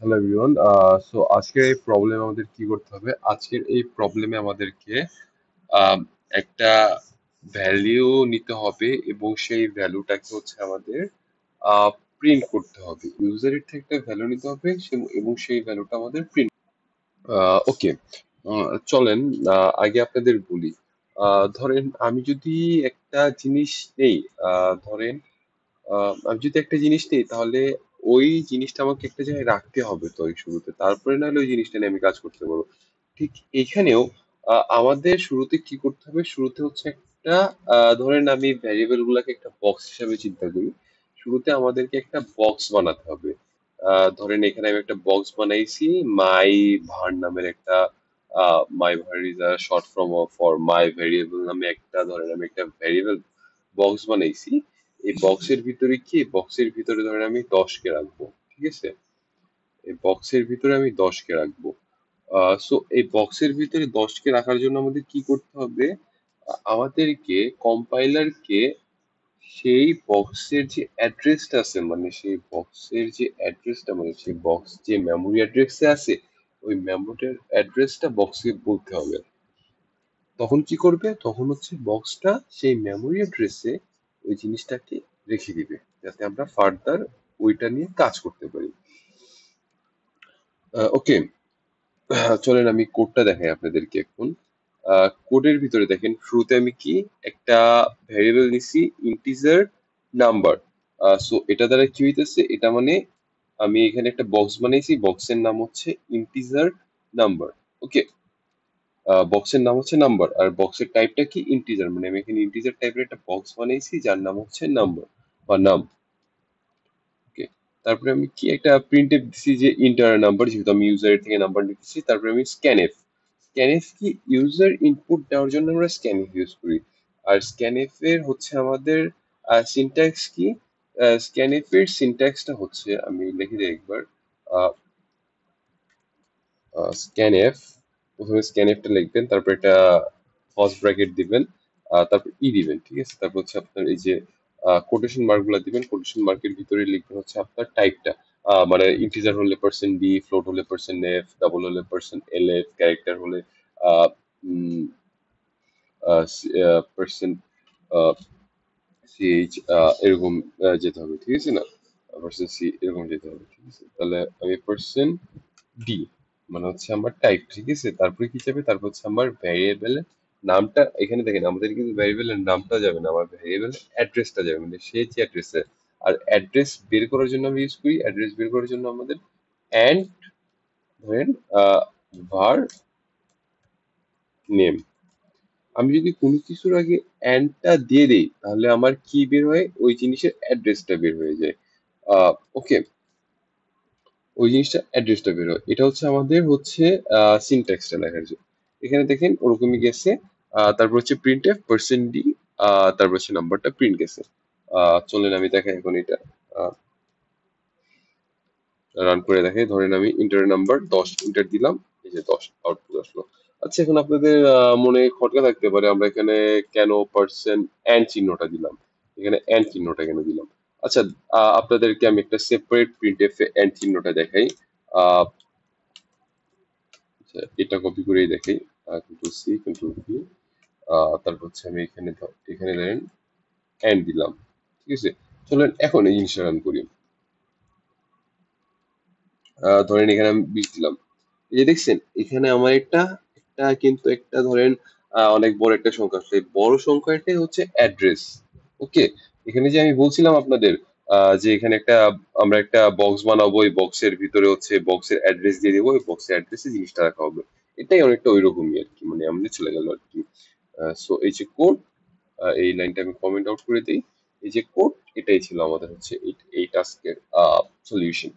Hello everyone. So আজকের এই problem আমাদের কি করতে হবে? আজকের এই প্রবলেমে আমাদেরকে আহ, একটা ভ্যালিউ নিতে হবে এবং সেই ভ্যালুটাকে হচ্ছে আমাদের প্রিন্ট করতে হবে। ইউজারের থেকে একটা ভ্যালু নিতে হবে এবং সেই ভ্যালুটা আমাদের প্রিন্ট। ওকে, চলেন আগে আপনাদের বলি। ধরেন আমি যদি একটা জিনিস নেই, ধরেন আমি যদি একটা জিনিস নিই তাহলে ওই জিনিসটা আমাকে একটা জায়গায় রাখতে হবে তো ওই শুরুতে, তারপরে নাহলে ওই জিনিসটা নিয়ে আমি কাজ করতে পারবো। ঠিক এখানেও আমাদের শুরুতে কি করতে হবে? শুরুতে হচ্ছে একটা ধরেন আমি ভ্যারিয়েবল গুলাকে একটা বক্স হিসাবে চিন্তা করি। শুরুতে আমাদেরকে একটা বক্স বানাতে হবে। ধরেন এখানে আমি একটা বক্স বানাইছি, মাই var নামের একটা। মাই var is a short form for my variable নামে একটা, ধরেন আমি একটা ভ্যারিয়েবল বক্স বানাইছি। এই বক্সের ভিতরে কি, বক্সের ভিতরে ধরেন আমি 10 কে রাখবো, ঠিক আছে? এই বক্সের ভিতরে আমি 10 কে রাখবো। সো এই বক্সের ভিতরে 10 কে রাখার জন্য আমাদের কি করতে হবে? আমাদেরকে কম্পাইলারকে সেই বক্সের যে অ্যাড্রেসটা আছে, মানে সেই বক্সের যে অ্যাড্রেসটা, মানে সেই বক্স যে মেমোরি অ্যাড্রেসে আছে, ওই মেমোরির অ্যাড্রেসটা বক্সে বলতে হবে। তখন কি করবে? তখন হচ্ছে বক্সটা সেই মেমোরি অ্যাড্রেসে ওই জিনিসটাকে রেখে দিবে, যাতে আমরা ফার্দার ওইটা নিয়ে কাজ করতে পারি। ওকে, চলেন আমি কোডটা দেখাই আপনাদেরকে এখন। কোডের ভিতরে দেখেন, শুরুতে আমি কি একটা ভ্যারিয়েবল নিছি, ইন্টিজার নাম্বার। সো এটা দ্বারা কি হইতেছে? এটা মানে আমি এখানে একটা বক্স বানাইছি, বক্সের নাম হচ্ছে ইন্টিজার নাম্বার। ওকে, বক্সের নাম হচ্ছে নাম্বার আর বক্সের টাইপটা কি? ইন্টিজার। মানে আমি এখানে ইন্টিজার টাইপের একটা বক্স বানাইছি যার নাম হচ্ছে নাম্বার বা নাম। ওকে, তারপরে আমি কি একটা প্রিন্টএফ দিছি যে ইন্টার নাম্বার, যেহেতু আমি ইউজারের থেকে নাম্বার নিতেছি। তারপরে আমি স্ক্যানএফ। স্ক্যানএফ কি? ইউজার ইনপুট দেওয়ার জন্য আমরা স্ক্যানএফ ইউজ করি। আর স্ক্যানএফ এর হচ্ছে আমাদের সিনট্যাক্স কি? স্ক্যানএফ এর সিনট্যাক্সটা হচ্ছে, আমি লিখে দিই একবার। স্ক্যানএফ, প্রথমে স্ক্যানএফটা লিখবেন, তারপর এটা ফার্স্ট ব্র্যাকেট দিবেন, তারপর দিবেন, ঠিক আছে? তারপর হচ্ছে আপনার এই যে কোটেশন মার্ক গুলা দিবেন, কোটেশন মার্কের ভিতরে লিখবেন হচ্ছে আপনার টাইপটা। মানে ইন্টিজার হলে পার্সেন্ট ডি, ফ্লোট হলে পার্সেন্ট এফ, ডাবল হলে পার্সেন্ট এল এফ, ক্যারেক্টার হলে পার্সেন্ট সিএইচ, এরকম যেতে হবে, ঠিক আছে না? পার্সেন্ট সি এরকম যেতে হবে, ঠিক আছে? তাহলে আমি পার্সেন্ট ডি মানে হচ্ছে আমার টাইপ, ঠিক আছে? তারপরে কি যাবে? তারপর হচ্ছে আমার ভ্যারিয়েবলের নামটা। এখানে দেখেন আমাদের কিন্তু ভ্যারিয়েবলের নামটা যাবে না, আমার ভ্যারিয়েবলের অ্যাড্রেসটা যাবে, মানে সে যে অ্যাড্রেসে। আর অ্যাড্রেস বের করার জন্য আমি ইউজ করি, অ্যাড্রেস বের করার জন্য আমাদের অ্যান্ড, ধরেন var নেম। আমি যদি কোনো কিছুর আগে অ্যান্ডটা দিয়ে দিই তাহলে আমার কি বের হয়? ওই জিনিসের অ্যাড্রেসটা বের হয়ে যায়। ওকে, ওই জিনিসটা অ্যাড্রেসটা বের হয়। এটা হচ্ছে আমাদের হচ্ছে সিনট্যাক্সটা লেখার জন্য। এখানে দেখেন ওরকমই গেছে। তারপর হচ্ছে প্রিন্ট এফ পার্সেন্ট ডি, তারপর হচ্ছে নাম্বারটা প্রিন্ট গেছে। চলেন আমি দেখাই এখন এটা রান করে দেখাই। ধরেন আমি ইন্টার নাম্বার 10 ইন্টার দিলাম, এই যে 10 আউটপুট আসলো। আচ্ছা, এখন আপনাদের মনে খটকা থাকতে পারে আমরা এখানে কেন পার্সেন্ট এন্ড চিহ্নটা দিলাম, এখানে এন্ড চিহ্নটা কেন দিলাম? আচ্ছা, আপনাদেরকে আমি একটা সেপারেট প্রিন্টএফ এ এন্ড চিহ্নটা দেখাই। আহ, আচ্ছা, এটা কপি করেই দেখাই। কন্ট্রোল সি কন্ট্রোল ভি, তারপর হচ্ছে আমি এখানে এখানে ধরেন এন্ড দিলাম, ঠিক আছে? চলেন এখন এই জিনিসটা রান করি। ধরেন এখানে আমি 20 দিলাম। এই যে দেখছেন এখানে আমার একটা একটা কিন্তু একটা ধরেন অনেক বড় একটা সংখ্যা, সেই বড় সংখ্যাটাই হচ্ছে অ্যাড্রেস। ওকে, এখানে যে আমি বলছিলাম আপনাদের যে এখানে একটা আমরা একটা বক্স বানাবো, এই বক্সের ভিতরে হচ্ছে বক্সের অ্যাড্রেস দিয়ে দেবো, এই বক্সের অ্যাড্রেসে জিনিসটা রাখা হবে। এটাই অনেকটা ওই রকমই আর কি, মানে এমনি চলে গেল আর কি। সো এই যে কোড, এই লাইনটা আমি কমেন্ট আউট করে দিই। এই যে কোড, এটাই ছিল আমাদের হচ্ছে এই টাস্কের সলিউশন।